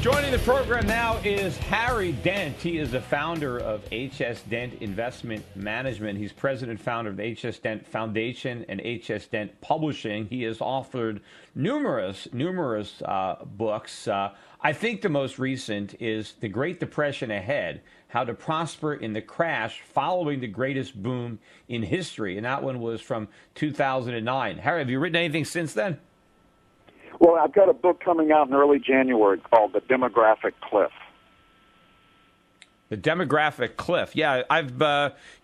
Joining the program now is Harry Dent. He is the founder of H.S. Dent Investment Management. He's president and founder of the H.S. Dent Foundation and H.S. Dent Publishing. He has authored numerous books. I think the most recent is The Great Depression Ahead, How to Prosper in the Crash Following the Greatest Boom in History. And that one was from 2009. Harry, have you written anything since then? Well, I've got a book coming out in early January called The Demographic Cliff. The Demographic Cliff. Yeah,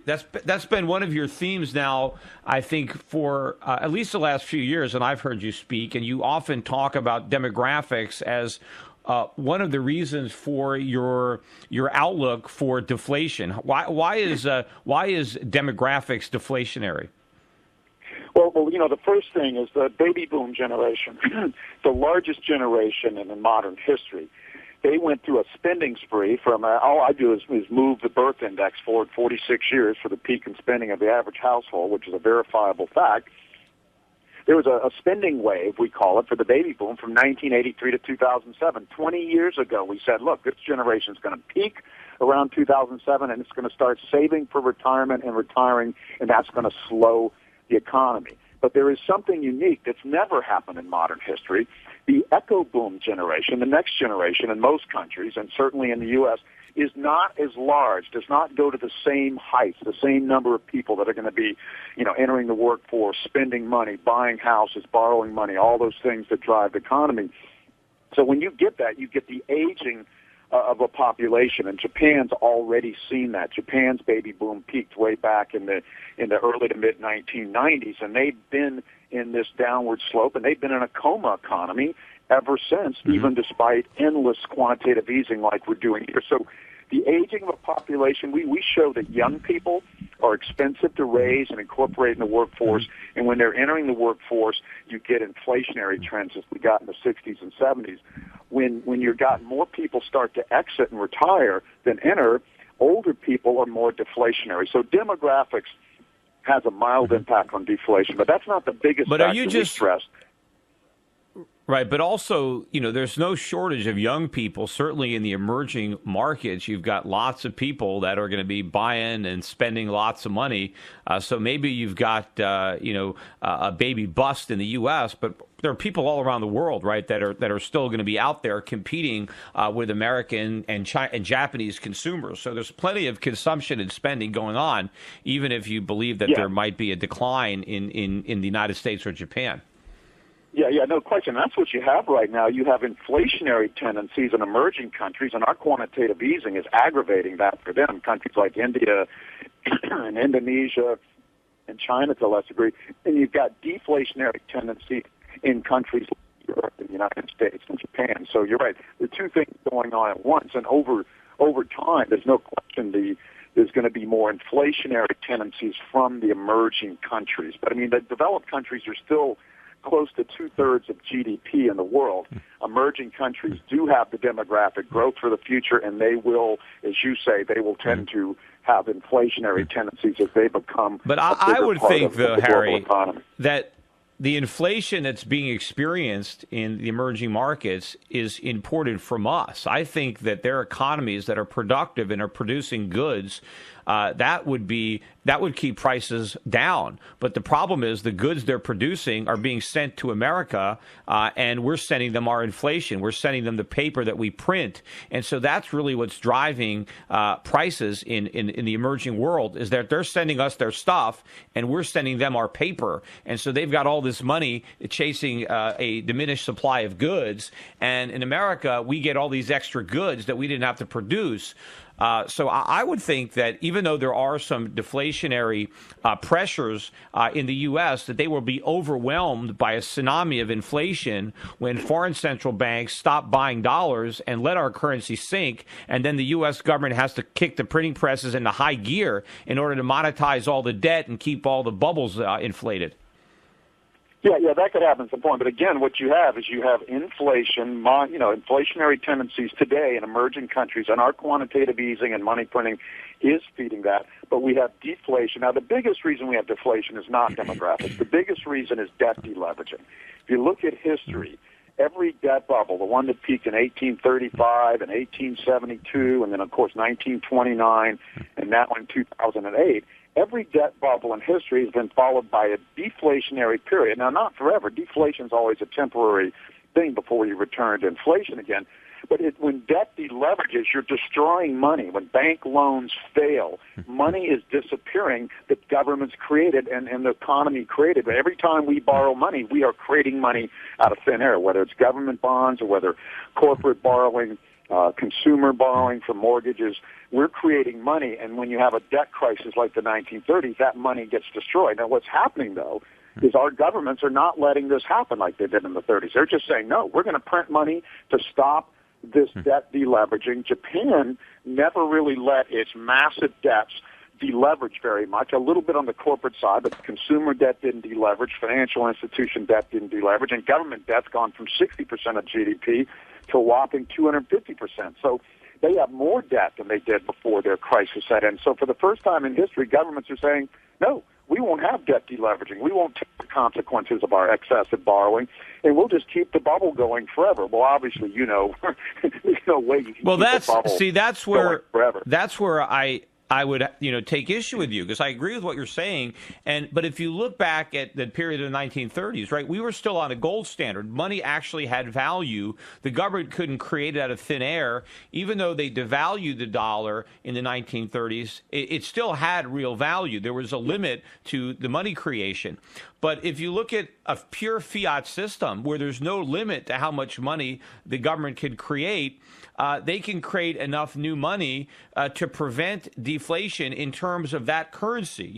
that's been one of your themes now, I think, for at least the last few years, and I've heard you speak, and you often talk about demographics as one of the reasons for your outlook for deflation. Why is demographics deflationary? Well, you know, the first thing is the baby boom generation, the largest generation in modern history. They went through a spending spree from, all I do is move the birth index forward 46 years for the peak in spending of the average household, which is a verifiable fact. There was a spending wave, we call it, for the baby boom from 1983 to 2007. 20 years ago, we said, look, this generation is going to peak around 2007, and it's going to start saving for retirement and retiring, and that's going to slow the economy. But there is something unique that's never happened in modern history. The echo boom generation, the next generation in most countries, and certainly in the U.S., is not as large, does not go to the same heights, the same number of people that are going to be, you know, entering the workforce, spending money, buying houses, borrowing money, all those things that drive the economy. So when you get that, you get the aging of a population, and Japan's already seen that. Japan's baby boom peaked way back in the early to mid 1990s, and they've been in this downward slope, and they've been in a coma economy ever since, even despite endless quantitative easing like we're doing here. So the aging of a population, we show that young people are expensive to raise and incorporate in the workforce, and when they're entering the workforce, you get inflationary trends as we got in the 60s and 70s. When you've got more people start to exit and retire than enter, older people are more deflationary. So demographics has a mild impact on deflation, but that's not the biggest factor we stress. Right, but also, you know, there's no shortage of young people. Certainly in the emerging markets, you've got lots of people that are going to be buying and spending lots of money. So maybe you've got, a baby bust in the U.S., but there are people all around the world, right, that are still going to be out there competing with American and Japanese consumers. So there's plenty of consumption and spending going on, even if you believe that there might be a decline in the United States or Japan. Yeah, no question. That's what you have right now. You have inflationary tendencies in emerging countries, and our quantitative easing is aggravating that for them. Countries like India and Indonesia and China to a lesser degree. And you've got deflationary tendencies in countries like Europe and the United States and Japan. So you're right. There are two things going on at once, and over time, there's no question there's going to be more inflationary tendencies from the emerging countries. But, I mean, the developed countries are still close to two-thirds of GDP in the world. Emerging countries do have the demographic growth for the future, and they will, as you say, they will tend to have inflationary tendencies as they become But I would think, though, Harry, that the inflation that's being experienced in the emerging markets is imported from us. I think that their economies that are productive and are producing goods, that would keep prices down. But the problem is the goods they're producing are being sent to America, and we're sending them our inflation. We're sending them the paper that we print. And so that's really what's driving prices in the emerging world, is that they're sending us their stuff, and we're sending them our paper. And so they've got all this money chasing a diminished supply of goods. And in America, we get all these extra goods that we didn't have to produce. So I would think that even though there are some deflationary pressures in the U.S., that they will be overwhelmed by a tsunami of inflation when foreign central banks stop buying dollars and let our currency sink, and then the U.S. government has to kick the printing presses into high gear in order to monetize all the debt and keep all the bubbles inflated. Yeah, that could happen at some point. But again, what you have is inflation, inflationary tendencies today in emerging countries, and our quantitative easing and money printing is feeding that. But we have deflation. Now, the biggest reason we have deflation is not demographics. The biggest reason is debt deleveraging. If you look at history, every debt bubble, the one that peaked in 1835 and 1872, and then, of course, 1929, and that one 2008, every debt bubble in history has been followed by a deflationary period. Now, not forever. Deflation is always a temporary thing before you return to inflation again. But when debt deleverages, you're destroying money. When bank loans fail, money is disappearing that governments created and the economy created. But every time we borrow money, we are creating money out of thin air, whether it's government bonds or whether corporate borrowing, consumer borrowing for mortgages. We're creating money, and when you have a debt crisis like the 1930s, that money gets destroyed. Now, what's happening, though, is our governments are not letting this happen like they did in the 30s. They're just saying, no, we're going to print money to stop this debt deleveraging. Japan never really let its massive debts deleverage very much, a little bit on the corporate side, but consumer debt didn't deleverage, financial institution debt didn't deleverage, and government debt's gone from 60% of GDP to a whopping 250%. So they have more debt than they did before their crisis set in. So for the first time in history, governments are saying, no, we won't have debt deleveraging. We won't take the consequences of our excessive borrowing, and we'll just keep the bubble going forever. Well, obviously, there's no way you can keep the bubble going forever. That's where I would, take issue with you, because I agree with what you're saying. But if you look back at the period of the 1930s, right, we were still on a gold standard. Money actually had value. The government couldn't create it out of thin air. Even though they devalued the dollar in the 1930s, it still had real value. There was a limit to the money creation. But if you look at a pure fiat system where there's no limit to how much money the government can create, they can create enough new money to prevent deflation in terms of that currency.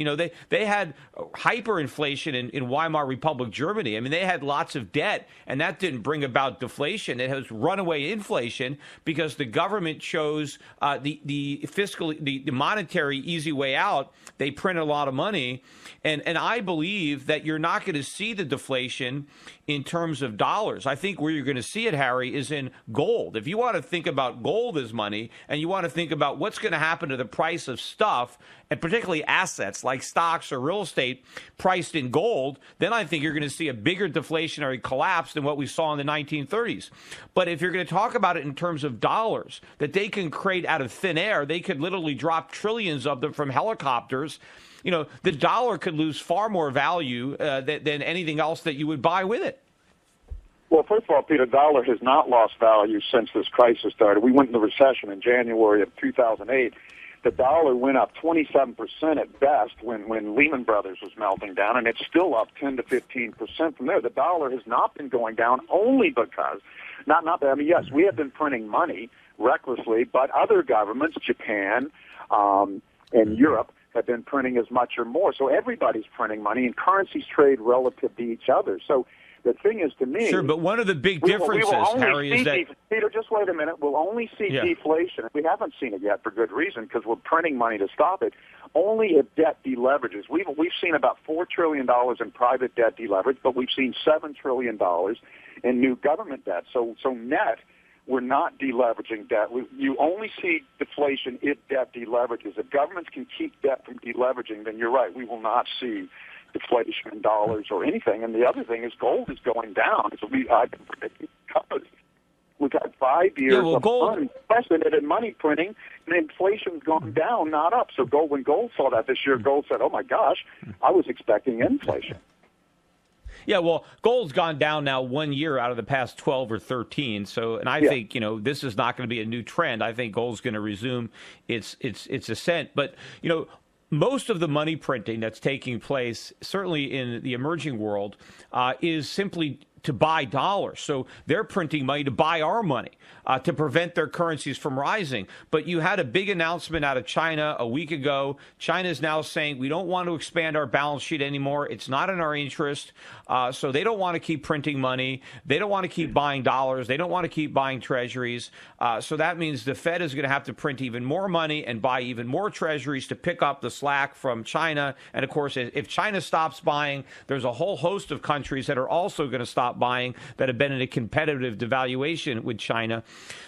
They had hyperinflation in Weimar Republic, Germany. I mean, they had lots of debt, and that didn't bring about deflation. It has runaway inflation because the government chose the monetary easy way out. They print a lot of money, and I believe that you're not going to see the deflation in terms of dollars. I think where you're going to see it, Harry, is in gold. If you want to think about gold as money, and you want to think about what's going to happen to the price of stuff, and particularly assets like stocks or real estate priced in gold, then I think you're going to see a bigger deflationary collapse than what we saw in the 1930s. But if you're going to talk about it in terms of dollars that they can create out of thin air, they could literally drop trillions of them from helicopters. The dollar could lose far more value than anything else that you would buy with it. Well, first of all, Peter, the dollar has not lost value since this crisis started. We went into recession in January of 2008. The dollar went up 27% at best when Lehman Brothers was melting down, and it's still up 10 to 15% from there. The dollar has not been going down only because, yes, we have been printing money recklessly, but other governments, Japan and Europe, have been printing as much or more. So everybody's printing money, and currencies trade relative to each other. So the thing is, to me... Sure, but one of the big differences, Harry, is that... Peter, just wait a minute. We'll only see deflation. We haven't seen it yet for good reason, because we're printing money to stop it. Only if debt deleverages. We've seen about $4 trillion in private debt deleverage, but we've seen $7 trillion in new government debt. So net... We're not deleveraging debt. You only see deflation if debt deleverages. If governments can keep debt from deleveraging, then you're right. We will not see deflation in dollars or anything. And the other thing is gold is going down. So I've been predicting because we've had 5 years of unprecedented money printing, and inflation's gone down, not up. So when gold saw that this year, gold said, oh, my gosh, I was expecting inflation. Yeah, well, gold's gone down now 1 year out of the past 12 or 13. And I think, this is not going to be a new trend. I think gold's going to resume its ascent. But, most of the money printing that's taking place, certainly in the emerging world, is simply to buy dollars. So they're printing money to buy our money, to prevent their currencies from rising. But you had a big announcement out of China a week ago. China is now saying we don't want to expand our balance sheet anymore. It's not in our interest. So they don't want to keep printing money. They don't want to keep buying dollars. They don't want to keep buying treasuries. So that means the Fed is going to have to print even more money and buy even more treasuries to pick up the slack from China. And, of course, if China stops buying, there's a whole host of countries that are also going to stop stop buying that have been in a competitive devaluation with China.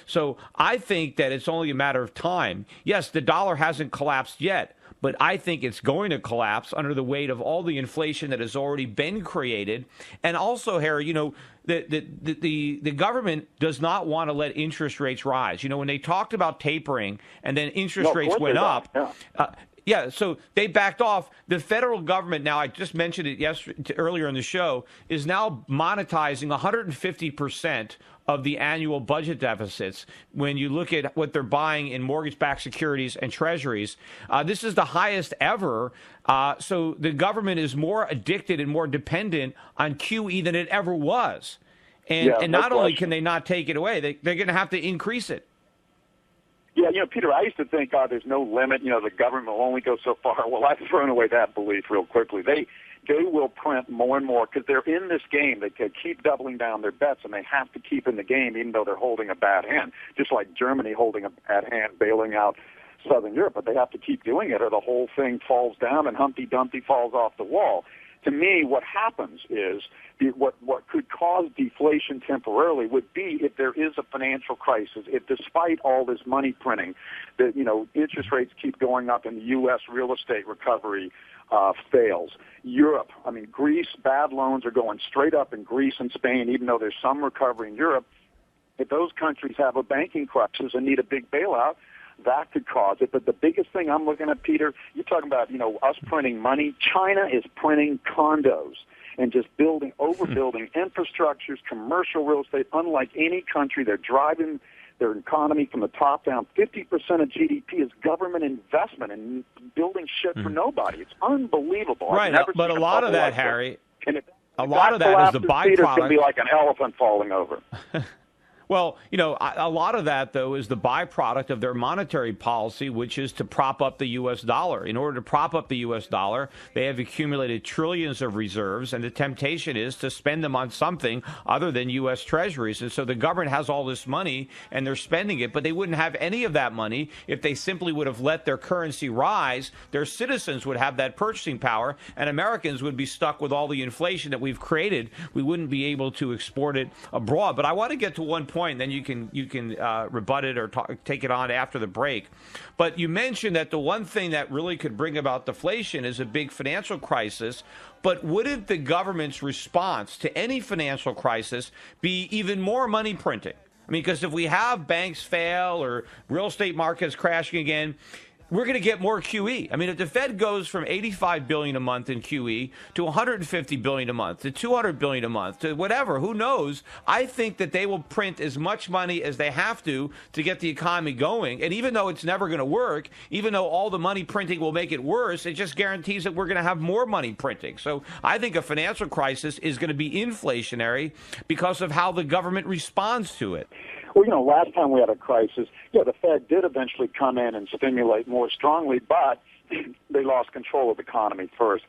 So I think that it's only a matter of time. Yes, the dollar hasn't collapsed yet, but I think it's going to collapse under the weight of all the inflation that has already been created. And also, Harry, the government does not want to let interest rates rise. When they talked about tapering and then interest rates went up, so they backed off. The federal government now, I just mentioned it earlier in the show, is now monetizing 150% of the annual budget deficits when you look at what they're buying in mortgage-backed securities and treasuries. This is the highest ever. So the government is more addicted and more dependent on QE than it ever was. And not only can they not take it away, they're going to have to increase it. Yeah, Peter, I used to think, there's no limit. The government will only go so far. Well, I've thrown away that belief real quickly. They will print more and more because they're in this game. They keep doubling down their bets, and they have to keep in the game even though they're holding a bad hand, just like Germany holding a bad hand, bailing out Southern Europe. But they have to keep doing it or the whole thing falls down and Humpty Dumpty falls off the wall. To me, what happens is what could cause deflation temporarily would be if there is a financial crisis, if despite all this money printing, that interest rates keep going up and the U.S. real estate recovery fails. Europe, Greece, bad loans are going straight up in Greece and Spain, even though there's some recovery in Europe. If those countries have a banking crisis and need a big bailout, that could cause it. But the biggest thing I'm looking at, Peter, you're talking about, us printing money. China is printing condos and just overbuilding infrastructures, commercial real estate, unlike any country. They're driving their economy from the top down. 50% of GDP is government investment and building shit for nobody. It's unbelievable. Right, but a lot of that, Harry, a lot of that is the byproduct. It's going to be like an elephant falling over. Well, a lot of that, though, is the byproduct of their monetary policy, which is to prop up the U.S. dollar. In order to prop up the U.S. dollar, they have accumulated trillions of reserves, and the temptation is to spend them on something other than U.S. treasuries. And so the government has all this money, and they're spending it, but they wouldn't have any of that money if they simply would have let their currency rise. Their citizens would have that purchasing power, and Americans would be stuck with all the inflation that we've created. We wouldn't be able to export it abroad. But I want to get to one point. Then you can rebut it or take it on after the break. But you mentioned that the one thing that really could bring about deflation is a big financial crisis. But wouldn't the government's response to any financial crisis be even more money printing? Because if we have banks fail or real estate markets crashing again, we're going to get more QE. If the Fed goes from $85 billion a month in QE to $150 billion a month to $200 billion a month to whatever, who knows? I think that they will print as much money as they have to get the economy going. And even though it's never going to work, even though all the money printing will make it worse, it just guarantees that we're going to have more money printing. So I think a financial crisis is going to be inflationary because of how the government responds to it. Well, last time we had a crisis, the Fed did eventually come in and stimulate more strongly, but they lost control of the economy first.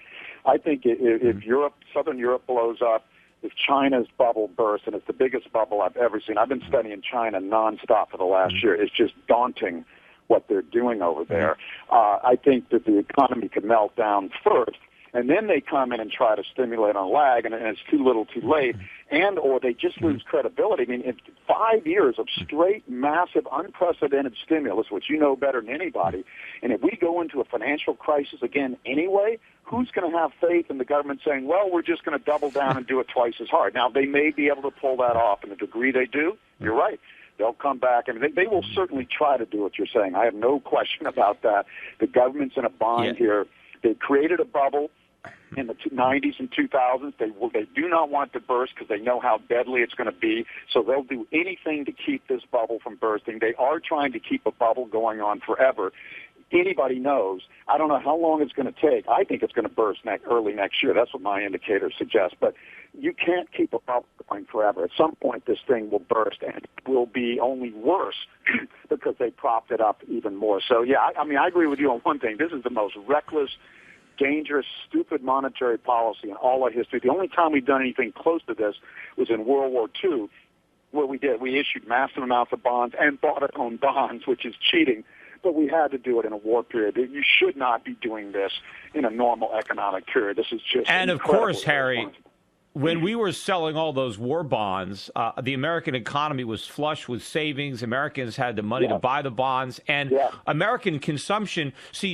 I think if Southern Europe blows up, if China's bubble bursts, and it's the biggest bubble I've ever seen. I've been studying China nonstop for the last year. It's just daunting what they're doing over there. I think that the economy could melt down first, and then they come in and try to stimulate on lag, and it's too little too late, or they just lose credibility. 5 years of straight, massive, unprecedented stimulus, which you know better than anybody, and if we go into a financial crisis again anyway, who's going to have faith in the government saying, well, we're just going to double down and do it twice as hard? Now, they may be able to pull that off, and the degree they do, you're right. They'll come back, and they will certainly try to do what you're saying. I have no question about that. The government's in a bind here. They created a bubble in the 90s and 2000s. They do not want to burst because they know how deadly it's going to be, so they'll do anything to keep this bubble from bursting. They are trying to keep a bubble going on forever. Anybody knows. I don't know how long it's going to take. I think it's going to burst early next year. That's what my indicators suggest. But you can't keep a bubble going forever. At some point, this thing will burst, and it will be only worse because they propped it up even more. So, I agree with you on one thing. This is the most reckless, dangerous, stupid monetary policy in all our history. The only time we've done anything close to this was in World War II, where we issued massive amounts of bonds and bought our own bonds, which is cheating. But we had to do it in a war period. You should not be doing this in a normal economic period. This is just and of course, Harry. when we were selling all those war bonds, the American economy was flush with savings. Americans had the money to buy the bonds. And American consumption,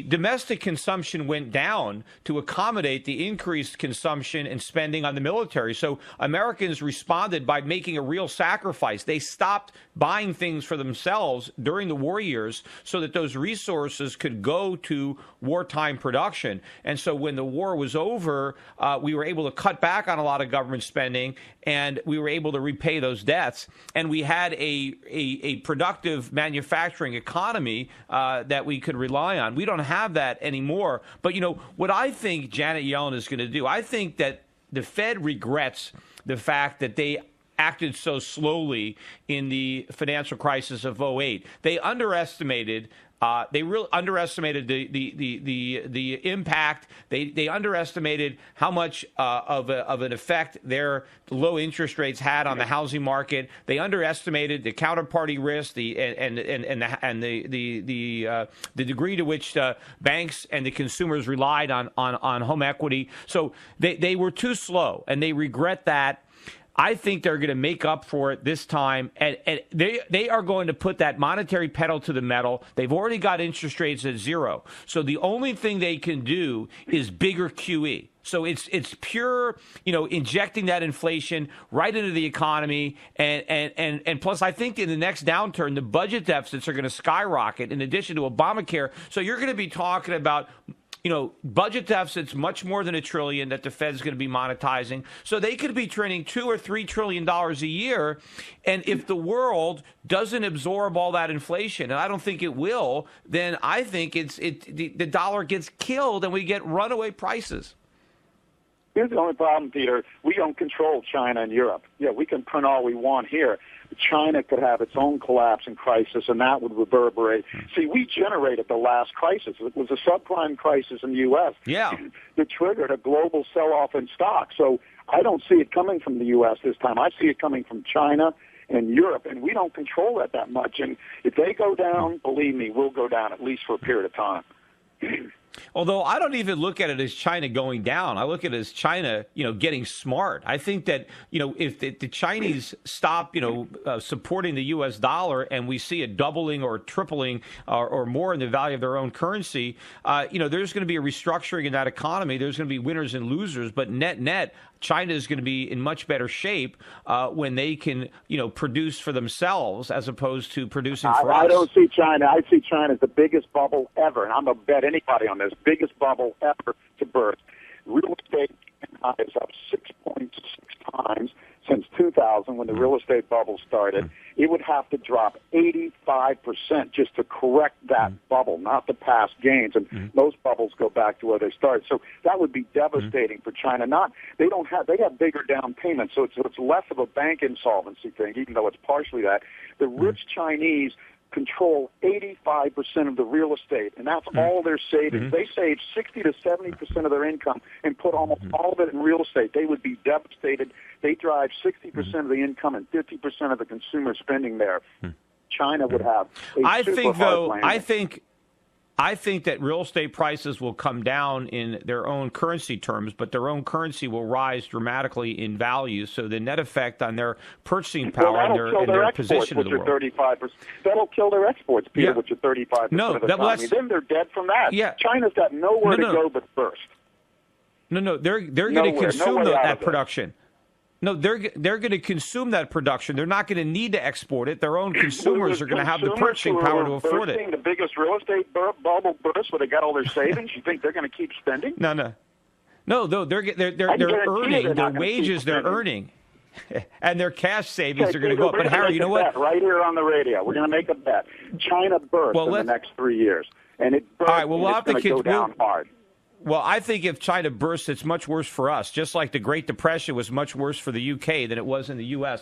domestic consumption went down to accommodate the increased consumption and spending on the military. So Americans responded by making a real sacrifice. They stopped buying things for themselves during the war years so that those resources could go to wartime production. And so when the war was over, we were able to cut back on a lot of government spending, and we were able to repay those debts. And we had a productive manufacturing economy that we could rely on. We don't have that anymore. But, what I think Janet Yellen is going to do, I think that the Fed regrets the fact that they acted so slowly in the financial crisis of '08. They underestimated. They really underestimated the impact. They underestimated how much of an effect their low interest rates had on the housing market. They underestimated the counterparty risk, the degree to which banks and the consumers relied on home equity. So they were too slow, and they regret that. I think they're going to make up for it this time, and they are going to put that monetary pedal to the metal. They've already got interest rates at zero, so the only thing they can do is bigger QE. So it's pure, injecting that inflation right into the economy, and plus I think in the next downturn the budget deficits are going to skyrocket in addition to Obamacare. So you're going to be talking about budget deficits much more than $1 trillion that the Fed's going to be monetizing. So they could be printing $2 or $3 trillion a year. And if the world doesn't absorb all that inflation, and I don't think it will, then I think the dollar gets killed and we get runaway prices. Here's the only problem, Peter. We don't control China and Europe. Yeah, we can print all we want here. China could have its own collapse and crisis, and that would reverberate. See, we generated the last crisis. It was a subprime crisis in the U.S. that triggered a global sell-off in stocks. So I don't see it coming from the U.S. this time. I see it coming from China and Europe, and we don't control that much. And if they go down, believe me, we'll go down at least for a period of time. Although I don't even look at it as China going down. I look at it as China, getting smart. I think that, if the Chinese stop, supporting the U.S. dollar and we see a doubling or tripling or more in the value of their own currency, there's going to be a restructuring in that economy. There's going to be winners and losers. But net, China is going to be in much better shape when they can, produce for themselves as opposed to producing for us. I don't see China. I see China as the biggest bubble ever, and I'm going to bet anybody on this, biggest bubble ever to burst. Real estate is up 6.6 times since 2000 when the real estate bubble started. It would have to drop 85% just to correct that bubble, not the past gains. And most bubbles go back to where they started. So that would be devastating for China. They have bigger down payments, so it's less of a bank insolvency thing, even though it's partially that. The rich Chinese control 85% of the real estate, and that's all their savings. They save 60 to 70% of their income and put almost all of it in real estate. They would be devastated. They drive 60% of the income and 50% of the consumer spending there. China would have a super hard landing. I think that real estate prices will come down in their own currency terms, but their own currency will rise dramatically in value. So the net effect on their purchasing power and their position in the world. 35%. That'll kill their exports, Peter, which are 35% of the economy. Then they're dead from that. China's got nowhere to go but first. They're going to consume that production. No, they're going to consume that production. They're not going to need to export it. Their own consumers are going to have the purchasing power to afford it. The biggest real estate bubble burst where they got all their savings. You think they're going to keep spending? No. They're earning their wages. They're earning, and their cash savings are going to go up. But Harry, you know what? Right here on the radio, we're going to make a bet. China bursts in the next 3 years, and it bursts. All right. Well, it's going to go down hard. Well, I think if China bursts, it's much worse for us, just like the Great Depression was much worse for the UK than it was in the U.S.